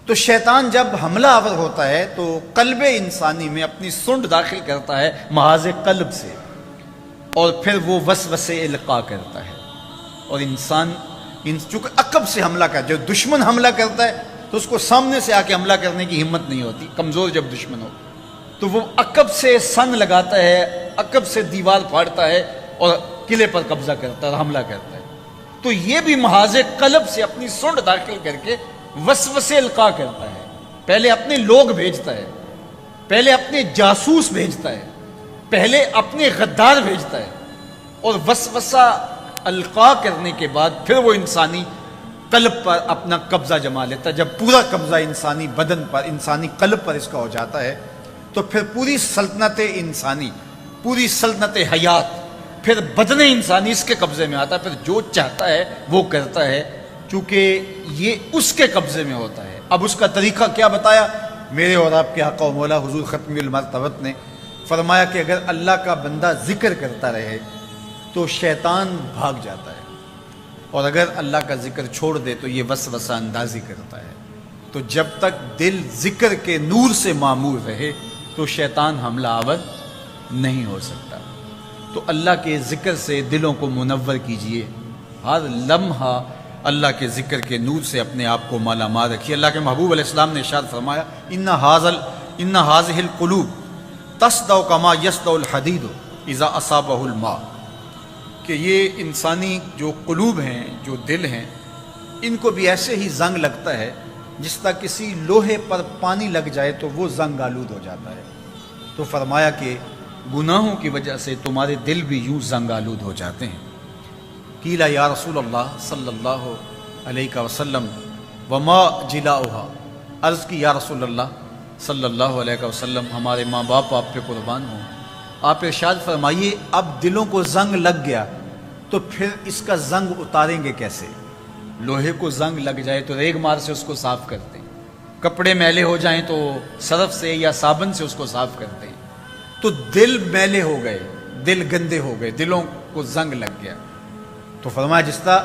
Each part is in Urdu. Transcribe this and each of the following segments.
تو شیطان جب حملہ آور ہوتا ہے تو قلب انسانی میں اپنی سنڈ داخل کرتا ہے محاذ قلب سے، اور پھر وہ وسوسے القاء کرتا ہے، اور انسان چونکہ عقب سے حملہ کرتا ہے، جو دشمن حملہ کرتا ہے تو اس کو سامنے سے آ کے حملہ کرنے کی ہمت نہیں ہوتی، کمزور جب دشمن ہو تو وہ عقب سے سن لگاتا ہے، عقب سے دیوار پھاڑتا ہے اور قلعے پر قبضہ کرتا ہے اور حملہ کرتا ہے۔ تو یہ بھی محاذ قلب سے اپنی سنڈ داخل کر کے وسوسے القاء کرتا ہے، پہلے اپنے لوگ بھیجتا ہے، پہلے اپنے جاسوس بھیجتا ہے، پہلے اپنے غدار بھیجتا ہے، اور وسوسہ القاء کرنے کے بعد پھر وہ انسانی قلب پر اپنا قبضہ جما لیتا ہے۔ جب پورا قبضہ انسانی بدن پر، انسانی قلب پر اس کا ہو جاتا ہے تو پھر پوری سلطنت انسانی، پوری سلطنت حیات، پھر بدن انسانی اس کے قبضے میں آتا ہے، پھر جو چاہتا ہے وہ کرتا ہے، چونکہ یہ اس کے قبضے میں ہوتا ہے۔ اب اس کا طریقہ کیا بتایا میرے اور آپ کے آقا و مولا حضور ختم المرتبت نے؟ فرمایا کہ اگر اللہ کا بندہ ذکر کرتا رہے تو شیطان بھاگ جاتا ہے، اور اگر اللہ کا ذکر چھوڑ دے تو یہ وسوسہ اندازی کرتا ہے۔ تو جب تک دل ذکر کے نور سے معمور رہے تو شیطان حملہ آور نہیں ہو سکتا۔ تو اللہ کے ذکر سے دلوں کو منور کیجئے، ہر لمحہ اللہ کے ذکر کے نور سے اپنے آپ کو مالا مال رکھیے۔ اللہ کے محبوب علیہ السلام نے ارشاد فرمایا ان هذه القلوب تصدع كما يصدع الحديد اذا اصابه الماء، کہ یہ انسانی جو قلوب ہیں، جو دل ہیں، ان کو بھی ایسے ہی زنگ لگتا ہے جس طرح کسی لوہے پر پانی لگ جائے تو وہ زنگ آلود ہو جاتا ہے۔ تو فرمایا کہ گناہوں کی وجہ سے تمہارے دل بھی یوں زنگ آلود ہو جاتے ہیں۔ قیلا یا رسول اللہ صلی اللہ علیہ وسلم وما جلاؤها، عرض کی یا رسول اللہ صلی اللہ علیہ وسلم ہمارے ماں باپ آپ پہ قربان ہوں، آپ ارشاد فرمائیے اب دلوں کو زنگ لگ گیا تو پھر اس کا زنگ اتاریں گے کیسے؟ لوہے کو زنگ لگ جائے تو ریگ مار سے اس کو صاف کرتے ہیں، کپڑے میلے ہو جائیں تو صرف سے یا صابن سے اس کو صاف کرتے ہیں۔ تو دل میلے ہو گئے، دل گندے ہو گئے، دلوں کو زنگ لگ گیا۔ تو فرمایا جس طرح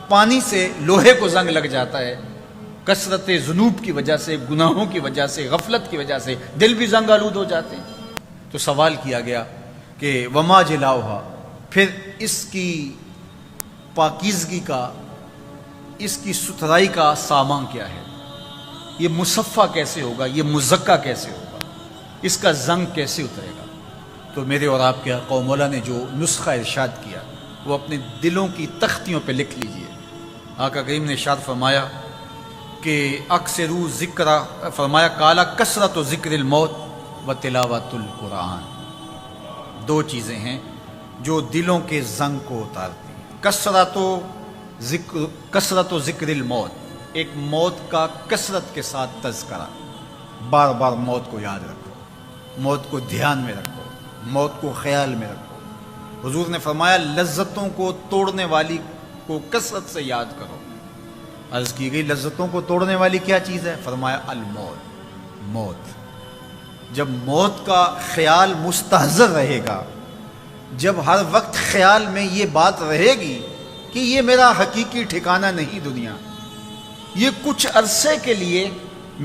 پانی سے لوہے کو زنگ لگ جاتا ہے، کثرت ذنوب کی وجہ سے، گناہوں کی وجہ سے، غفلت کی وجہ سے دل بھی زنگ آلود ہو جاتے ہیں۔ تو سوال کیا گیا کہ وما جلاؤہا، پھر اس کی پاکیزگی کا، اس کی ستھرائی کا سامان کیا ہے؟ یہ مصفہ کیسے ہوگا؟ یہ مزکہ کیسے ہوگا؟ اس کا زنگ کیسے اترے گا؟ تو میرے اور آپ کے آقا و مولا نے جو نسخہ ارشاد کیا وہ اپنے دلوں کی تختیوں پہ لکھ لیجئے۔ آقا کریم نے ارشاد فرمایا کہ اکثروا ذکر، فرمایا کالا کثرت ذکر الموت و تلاوت القرآن، دو چیزیں ہیں جو دلوں کے زنگ کو اتارتی ہیں۔ کثرت و ذکر الموت، ایک موت کا کثرت کے ساتھ تذکرہ، بار بار موت کو یاد رکھو، موت کو دھیان میں رکھو، موت کو خیال میں رکھو۔ حضور نے فرمایا لذتوں کو توڑنے والی کو کثرت سے یاد کرو۔ عرض کی گئی لذتوں کو توڑنے والی کیا چیز ہے؟ فرمایا الموت، موت۔ جب موت کا خیال مستحضر رہے گا، جب ہر وقت خیال میں یہ بات رہے گی کہ یہ میرا حقیقی ٹھکانہ نہیں دنیا، یہ کچھ عرصے کے لیے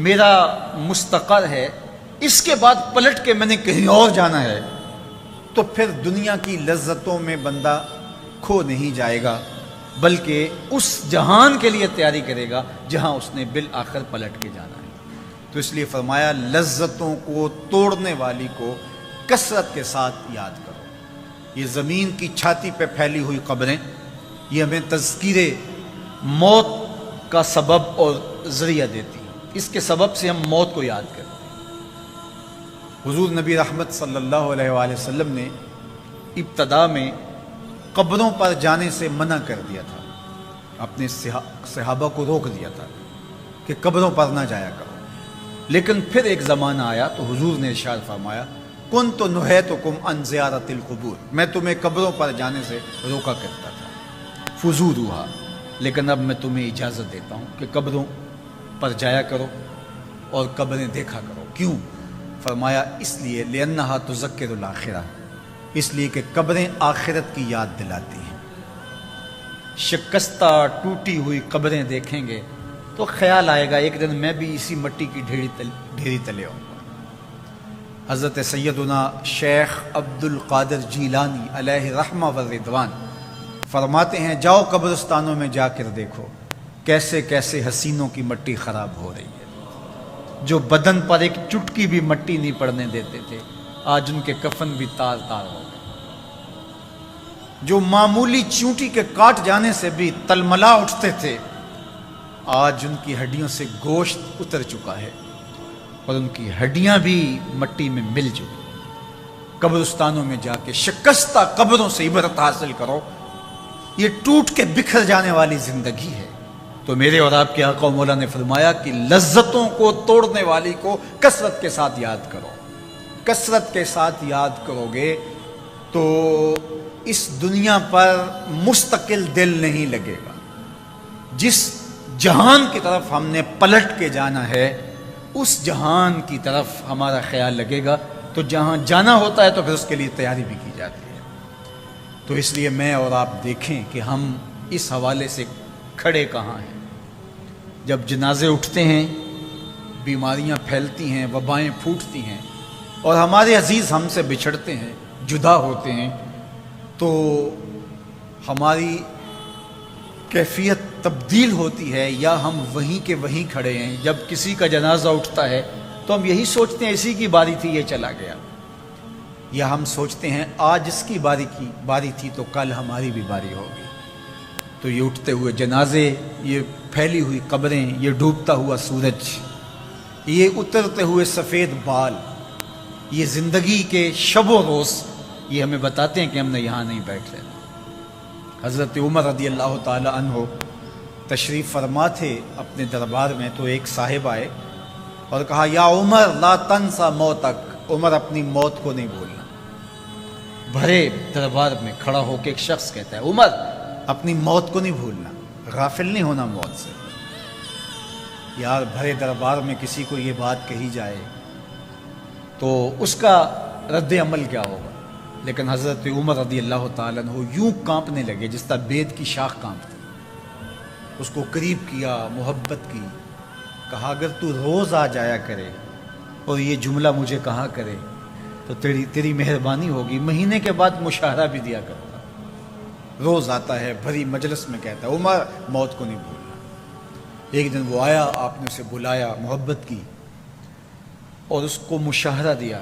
میرا مستقر ہے، اس کے بعد پلٹ کے میں نے کہیں اور جانا ہے، تو پھر دنیا کی لذتوں میں بندہ کھو نہیں جائے گا، بلکہ اس جہان کے لیے تیاری کرے گا جہاں اس نے بالآخر پلٹ کے جانا ہے۔ تو اس لیے فرمایا لذتوں کو توڑنے والی کو کثرت کے ساتھ یاد کرو۔ یہ زمین کی چھاتی پہ پھیلی ہوئی قبریں، یہ ہمیں تذکیر موت کا سبب اور ذریعہ دیتی ہیں، اس کے سبب سے ہم موت کو یاد کرتے ہیں۔ حضور نبی رحمت صلی اللہ علیہ وآلہ وسلم نے ابتدا میں قبروں پر جانے سے منع کر دیا تھا، اپنے صحابہ کو روک دیا تھا کہ قبروں پر نہ جایا کرو۔ لیکن پھر ایک زمانہ آیا تو حضور نے ارشاد فرمایا کنت نہیتکم عن زیارت القبور، میں تمہیں قبروں پر جانے سے روکا کرتا تھا، فزوروہا، لیکن اب میں تمہیں اجازت دیتا ہوں کہ قبروں پر جایا کرو اور قبریں دیکھا کرو۔ کیوں؟ فرمایا اس لیے لأنہا تذکر الآخرہ، اس لیے کہ قبریں آخرت کی یاد دلاتی ہیں۔ شکستہ ٹوٹی ہوئی قبریں دیکھیں گے تو تو خیال آئے گا ایک دن میں بھی اسی مٹی کی ڈھیری تلے آؤں گا۔ حضرت سیدنا شیخ عبد القادر جیلانی علیہ رحمہ و رضوان فرماتے ہیں جاؤ قبرستانوں میں جا کر دیکھو کیسے کیسے حسینوں کی مٹی خراب ہو رہی ہے، جو بدن پر ایک چٹکی بھی مٹی نہیں پڑنے دیتے تھے آج ان کے کفن بھی تار تار ہو گئے، جو معمولی چونٹی کے کاٹ جانے سے بھی تلملا اٹھتے تھے آج ان کی ہڈیوں سے گوشت اتر چکا ہے اور ان کی ہڈیاں بھی مٹی میں مل چکی۔ قبرستانوں میں جا کے شکستہ قبروں سے عبرت حاصل کرو، یہ ٹوٹ کے بکھر جانے والی زندگی ہے۔ تو میرے اور آپ کے آقا و مولا نے فرمایا کہ لذتوں کو توڑنے والی کو کثرت کے ساتھ یاد کرو، کثرت کے ساتھ یاد کرو گے تو اس دنیا پر مستقل دل نہیں لگے گا۔ جس جہان کی طرف ہم نے پلٹ کے جانا ہے اس جہان کی طرف ہمارا خیال لگے گا، تو جہاں جانا ہوتا ہے تو پھر اس کے لیے تیاری بھی کی جاتی ہے۔ تو اس لیے میں اور آپ دیکھیں کہ ہم اس حوالے سے کھڑے کہاں ہیں۔ جب جنازے اٹھتے ہیں بیماریاں پھیلتی ہیں، وبائیں پھوٹتی ہیں اور ہمارے عزیز ہم سے بچھڑتے ہیں، جدا ہوتے ہیں، تو ہماری کیفیت تبدیل ہوتی ہے یا ہم وہیں کے وہیں کھڑے ہیں۔ جب کسی کا جنازہ اٹھتا ہے تو ہم یہی سوچتے ہیں اسی کی باری تھی یہ چلا گیا، یا ہم سوچتے ہیں آج اس کی باری تھی تو کل ہماری بھی باری ہوگی۔ تو یہ اٹھتے ہوئے جنازے، یہ پھیلی ہوئی قبریں، یہ ڈوبتا ہوا سورج، یہ اترتے ہوئے سفید بال، یہ زندگی کے شب و روز یہ ہمیں بتاتے ہیں کہ ہم نے یہاں نہیں بیٹھ رہے۔ حضرت عمر رضی اللہ تعالی عنہ تشریف فرما تھے اپنے دربار میں، تو ایک صاحب آئے اور کہا یا عمر لا تنسا موتک، عمر اپنی موت کو نہیں بھولنا۔ بھرے دربار میں کھڑا ہو کے ایک شخص کہتا ہے عمر اپنی موت کو نہیں بھولنا، غافل نہیں ہونا موت سے۔ یار بھرے دربار میں کسی کو یہ بات کہی جائے تو اس کا رد عمل کیا ہوگا؟ لیکن حضرت عمر رضی اللہ تعالیٰ عنہ یوں کانپنے لگے جس طرح بید کی شاخ کانپتی، اس کو قریب کیا، محبت کی، کہا اگر تو روز آ جایا کرے اور یہ جملہ مجھے کہا کرے تو تیری مہربانی ہوگی، مہینے کے بعد مشاہرہ بھی دیا کرتا۔ روز آتا ہے، بھری مجلس میں کہتا ہے عمر موت کو نہیں بھولنا۔ ایک دن وہ آیا، آپ نے اسے بلایا، محبت کی اور اس کو مشاہرہ دیا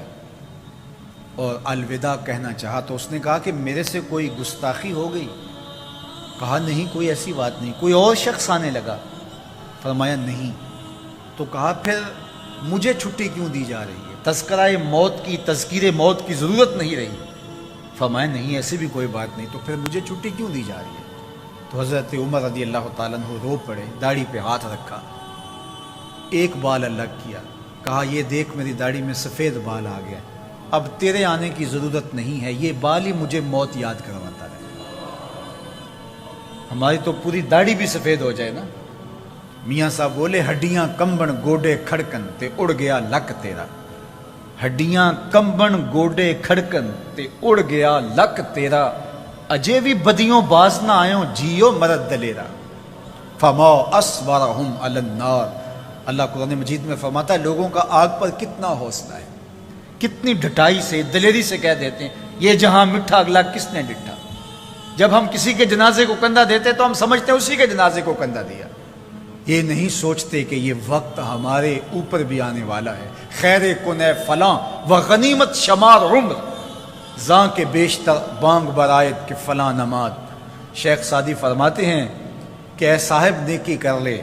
اور الوداع کہنا چاہا تو اس نے کہا کہ میرے سے کوئی گستاخی ہو گئی؟ کہا نہیں کوئی ایسی بات نہیں۔ کوئی اور شخص آنے لگا؟ فرمایا نہیں۔ تو کہا پھر مجھے چھٹی کیوں دی جا رہی ہے؟ تذکرہ موت کی، تذکیر موت کی ضرورت نہیں رہی؟ فرمایا نہیں ایسی بھی کوئی بات نہیں، تو پھر مجھے چھٹی کیوں دی جا رہی ہے؟ تو حضرت عمر رضی اللہ تعالیٰ عنہ رو پڑے، داڑھی پہ ہاتھ رکھا، ایک بال الگ کیا، کہا یہ دیکھ میری داڑھی میں سفید بال آ گیا، اب تیرے آنے کی ضرورت نہیں ہے، یہ بال ہی مجھے موت یاد کرواتا ہے۔ ہماری تو پوری داڑھی بھی سفید ہو جائے نا۔ میاں صاحب بولے ہڈیاں کمبن گوڈے کھڑکن تے اڑ گیا لک تیرا، ہڈیاں کمبن گوڈے کھڑکن تے اڑ گیا لک تیرا، اجے بھی بدیوں باز نہ آئوں جیو مرد دلیرا، فما اصبرہم علی النار۔ اللہ قرآن مجید میں فرماتا ہے لوگوں کا آگ پر کتنا حوصلہ ہے، کتنی ڈٹائی سے، دلیری سے کہہ دیتے ہیں یہ جہاں مٹھا اگلا کس نے ڈٹھا۔ جب ہم کسی کے جنازے کو کندھا دیتے تو ہم سمجھتے ہیں اسی کے جنازے کو کندھا دیا، یہ نہیں سوچتے کہ یہ وقت ہمارے اوپر بھی آنے والا ہے۔ خیر کن فلاں و غنیمت شمار عمر، زاں کے بیشتر بانگ برآیت کہ فلاں نماز۔ شیخ سعدی فرماتے ہیں کہ اے صاحب نیکی کر لے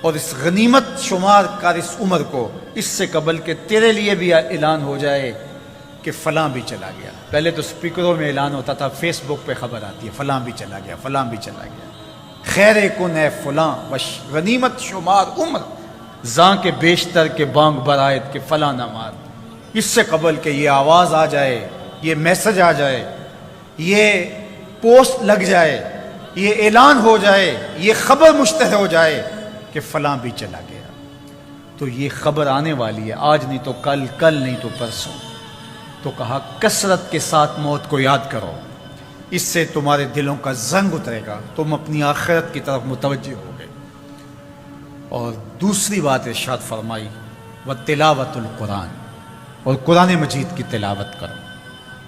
اور اس غنیمت شمار کر اس عمر کو، اس سے قبل کہ تیرے لیے بھی اعلان ہو جائے کہ فلاں بھی چلا گیا۔ پہلے تو سپیکروں میں اعلان ہوتا تھا، فیس بک پہ خبر آتی ہے فلاں بھی چلا گیا، فلاں بھی چلا گیا۔ خیر کن ہے فلاں غنیمت شمار عمر، زاں کے بیشتر کے بانگ برآیت کے فلاں نماز۔ اس سے قبل کہ یہ آواز آ جائے، یہ میسج آ جائے، یہ پوسٹ لگ جائے، یہ اعلان ہو جائے، یہ خبر مشتہر ہو جائے کہ فلاں بھی چلا گیا، تو یہ خبر آنے والی ہے، آج نہیں تو کل، کل نہیں تو پرسوں۔ تو کہا کثرت کے ساتھ موت کو یاد کرو، اس سے تمہارے دلوں کا زنگ اترے گا، تم اپنی آخرت کی طرف متوجہ ہو گئے۔ اور دوسری بات ارشاد فرمائی وہ تلاوت القرآن، اور قرآن مجید کی تلاوت کرو۔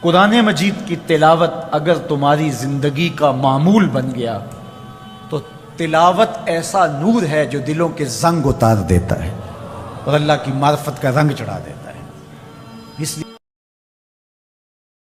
قرآن مجید کی تلاوت اگر تمہاری زندگی کا معمول بن گیا تو تلاوت ایسا نور ہے جو دلوں کے زنگ اتار دیتا ہے اور اللہ کی معرفت کا رنگ چڑھا دیتا ہے۔ اس لیے